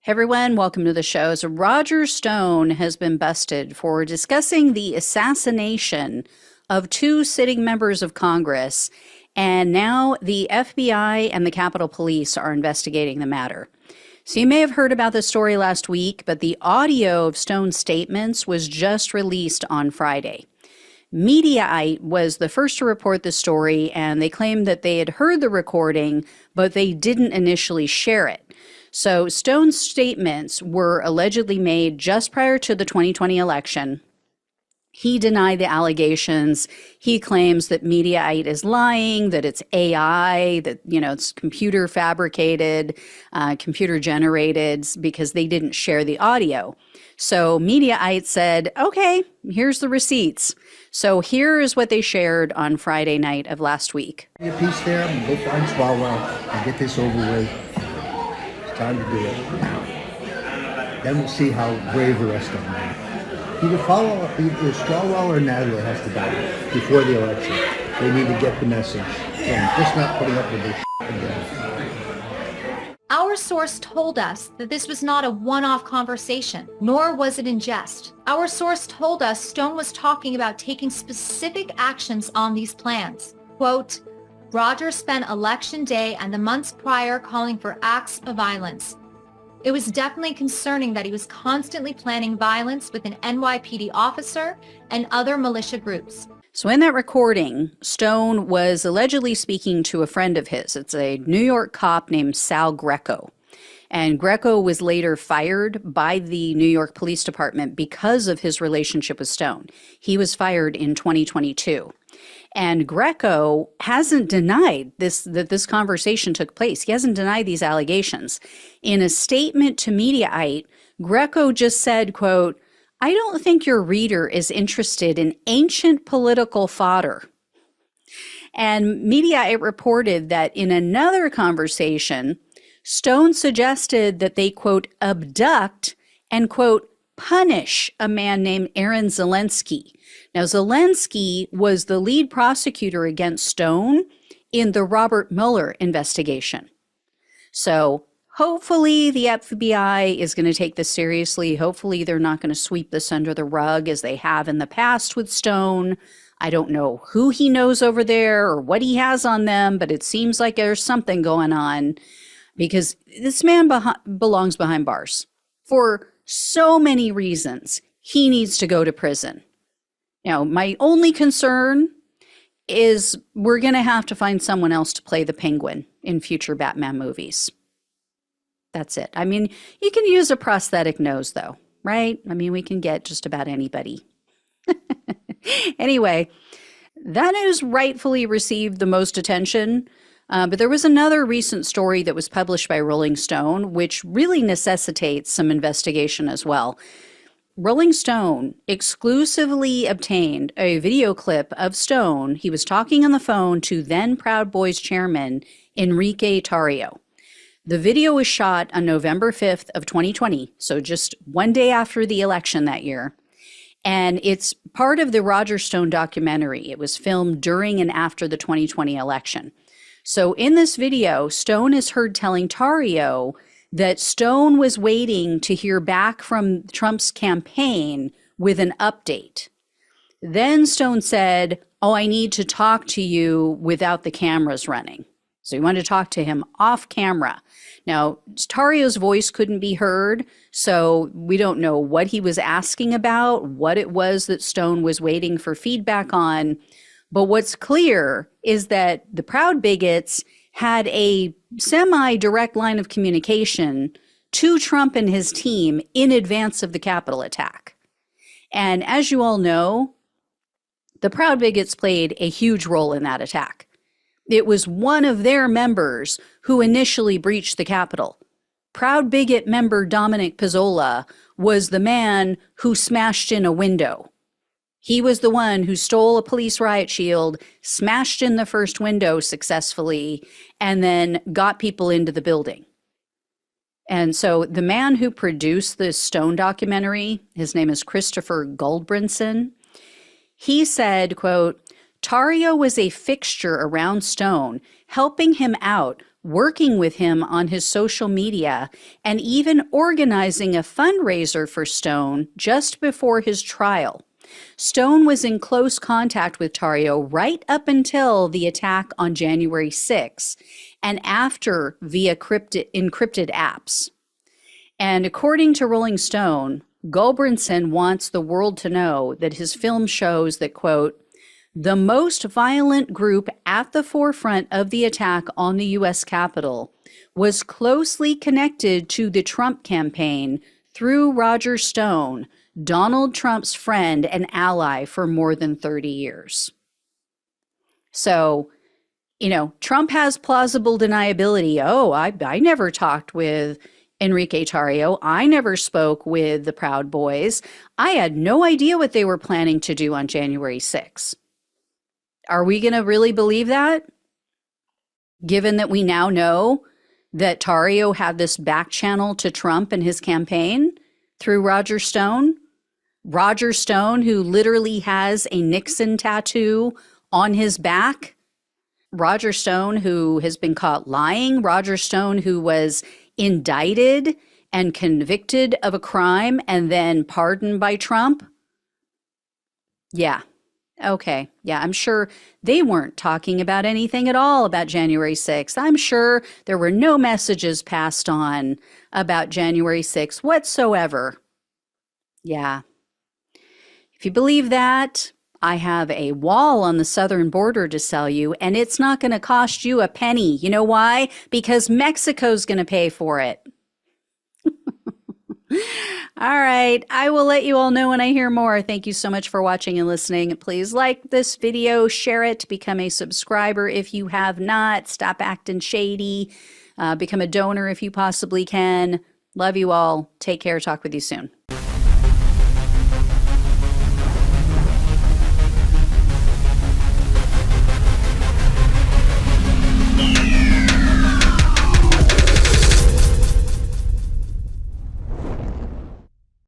Hey everyone, welcome to the show. So Roger Stone has been busted for discussing the assassination of two sitting members of Congress, and now the FBI and the Capitol Police are investigating the matter. So you may have heard about this story last week, but the audio of Stone's statements was just released on Friday. Mediaite was the first to report the story, and they claimed that they had heard the recording, but they didn't initially share it. So Stone's statements were allegedly made just prior to the 2020 election. He denied the allegations. He claims that Mediaite is lying, that it's AI, that, it's computer fabricated, computer generated, because they didn't share the audio. So Mediaite said, okay, here's the receipts. So here is what they shared on Friday night of last week. A piece there, I'm gonna go find Swalwell and get this over with. It's time to do it. Then we'll see how brave the rest of them are. Either Swalwell or Nadler has to die before the election. They need to get the message. So I'm just not putting up with this again. Our source told us that this was not a one-off conversation, nor was it in jest. Our source told us Stone was talking about taking specific actions on these plans. Quote, Roger spent election day and the months prior calling for acts of violence. It was definitely concerning that he was constantly planning violence with an NYPD officer and other militia groups. So in that recording, Stone was allegedly speaking to a friend of his. It's a New York cop named Sal Greco. And Greco was later fired by the New York Police Department because of his relationship with Stone. He was fired in 2022. And Greco hasn't denied that this conversation took place. He hasn't denied these allegations. In a statement to Mediaite, Greco just said, quote, I don't think your reader is interested in ancient political fodder. And Mediaite reported that in another conversation, Stone suggested that they, quote, abduct and, quote, punish a man named Aaron Zelensky. Now, Zelensky was the lead prosecutor against Stone in the Robert Mueller investigation. So hopefully the FBI is going to take this seriously. Hopefully they're not going to sweep this under the rug as they have in the past with Stone. I don't know who he knows over there or what he has on them, but it seems like there's something going on because this man belongs behind bars. For so many reasons, he needs to go to prison. Now, my only concern is we're going to have to find someone else to play the Penguin in future Batman movies. That's it. I mean, you can use a prosthetic nose, though, right? I mean, we can get just about anybody. Anyway, that news rightfully received the most attention. But there was another recent story that was published by Rolling Stone, which really necessitates some investigation as well. Rolling Stone exclusively obtained a video clip of Stone. He was talking on the phone to then Proud Boys chairman Enrique Tarrio. The video was shot on November 5th of 2020, so just one day after the election that year. And it's part of the Roger Stone documentary. It was filmed during and after the 2020 election. So in this video, Stone is heard telling Tarrio that Stone was waiting to hear back from Trump's campaign with an update. Then Stone said, oh, I need to talk to you without the cameras running. So he wanted to talk to him off camera. Now, Tarrio's voice couldn't be heard, so we don't know what he was asking about, what it was that Stone was waiting for feedback on. But what's clear is that the Proud Bigots had a semi-direct line of communication to Trump and his team in advance of the Capitol attack. And as you all know, the Proud Bigots played a huge role in that attack. It was one of their members who initially breached the Capitol. Proud Bigot member Dominic Pizzola was the man who smashed in a window. He was the one who stole a police riot shield, smashed in the first window successfully, and then got people into the building. And so the man who produced this Stone documentary, his name is Christopher Goldbrinson, he said, quote, Tarrio was a fixture around Stone, helping him out working with him on his social media, and even organizing a fundraiser for Stone just before his trial. Stone was in close contact with Tarrio right up until the attack on January 6, and after via encrypted apps. And according to Rolling Stone, Gulbranson wants the world to know that his film shows that, quote, the most violent group at the forefront of the attack on the U.S. Capitol was closely connected to the Trump campaign through Roger Stone, Donald Trump's friend and ally for more than 30 years. So, Trump has plausible deniability. Oh, I never talked with Enrique Tarrio. I never spoke with the Proud Boys. I had no idea what they were planning to do on January 6th. Are we going to really believe that? Given that we now know that Tarrio had this back channel to Trump and his campaign through Roger Stone? Roger Stone, who literally has a Nixon tattoo on his back? Roger Stone, who has been caught lying? Roger Stone, who was indicted and convicted of a crime and then pardoned by Trump? Yeah. Okay. Yeah, I'm sure they weren't talking about anything at all about January 6th. I'm sure there were no messages passed on about January 6th whatsoever. Yeah. If you believe that, I have a wall on the southern border to sell you, and it's not going to cost you a penny. You know why? Because Mexico's going to pay for it. All right. I will let you all know when I hear more. Thank you so much for watching and listening. Please like this video, share it, become a subscriber if you have not. Stop acting shady. Become a donor if you possibly can. Love you all. Take care. Talk with you soon.